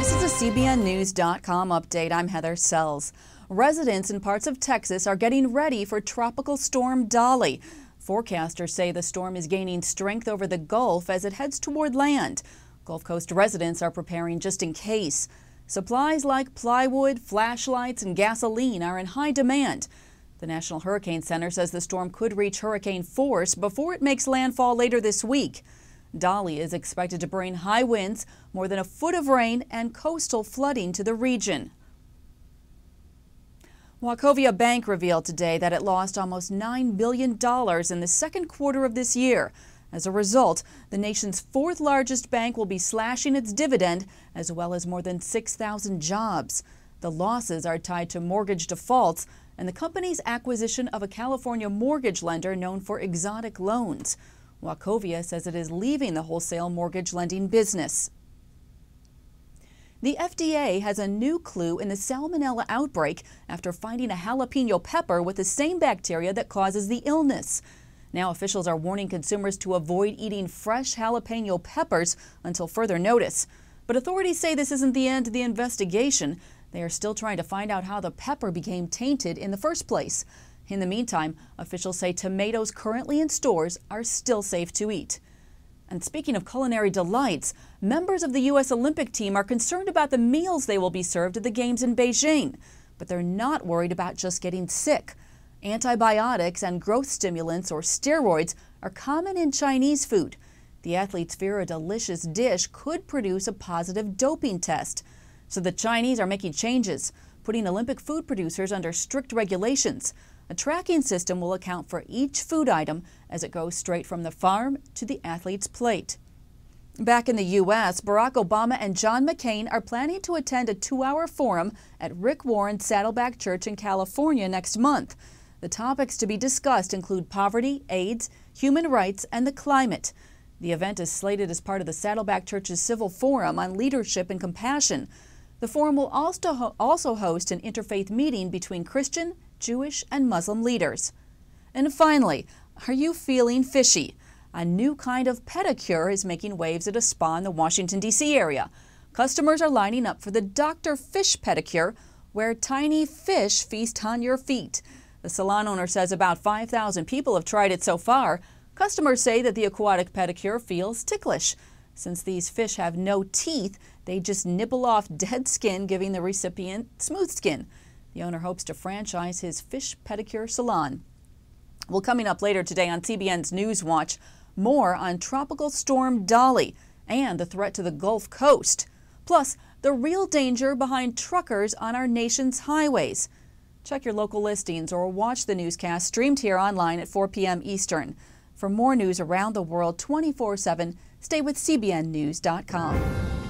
This is a CBNnews.com update. I'm Heather Sells. Residents in parts of Texas are getting ready for Tropical Storm Dolly. Forecasters say the storm is gaining strength over the Gulf as it heads toward land. Gulf Coast residents are preparing just in case. Supplies like plywood, flashlights, and gasoline are in high demand. The National Hurricane Center says the storm could reach hurricane force before it makes landfall later this week. Dolly is expected to bring high winds, more than a foot of rain, and coastal flooding to the region. Wachovia Bank revealed today that it lost almost $9 billion in the second quarter of this year. As a result, the nation's fourth largest bank will be slashing its dividend, as well as more than 6,000 jobs. The losses are tied to mortgage defaults and the company's acquisition of a California mortgage lender known for exotic loans. Wachovia says it is leaving the wholesale mortgage lending business. The FDA has a new clue in the salmonella outbreak after finding a jalapeno pepper with the same bacteria that causes the illness. Now officials are warning consumers to avoid eating fresh jalapeno peppers until further notice. But authorities say this isn't the end of the investigation. They are still trying to find out how the pepper became tainted in the first place. In the meantime, officials say tomatoes currently in stores are still safe to eat. And speaking of culinary delights, members of the U.S. Olympic team are concerned about the meals they will be served at the Games in Beijing. But they're not worried about just getting sick. Antibiotics and growth stimulants, or steroids, are common in Chinese food. The athletes fear a delicious dish could produce a positive doping test. So the Chinese are making changes, putting Olympic food producers under strict regulations. A tracking system will account for each food item as it goes straight from the farm to the athlete's plate. Back in the U.S., Barack Obama and John McCain are planning to attend a 2-hour forum at Rick Warren's Saddleback Church in California next month. The topics to be discussed include poverty, AIDS, human rights, and the climate. The event is slated as part of the Saddleback Church's Civil Forum on Leadership and Compassion. The forum will also host an interfaith meeting between Christian, Jewish, and Muslim leaders. And finally, are you feeling fishy? A new kind of pedicure is making waves at a spa in the Washington, D.C. area. Customers are lining up for the Dr. Fish pedicure, where tiny fish feast on your feet. The salon owner says about 5,000 people have tried it so far. Customers say that the aquatic pedicure feels ticklish. Since these fish have no teeth, they just nibble off dead skin, giving the recipient smooth skin. The owner hopes to franchise his fish pedicure salon. Well, coming up later today on CBN's News Watch, more on Tropical Storm Dolly and the threat to the Gulf Coast. Plus, the real danger behind truckers on our nation's highways. Check your local listings or watch the newscast streamed here online at 4 p.m. Eastern. For more news around the world 24/7, stay with CBNnews.com.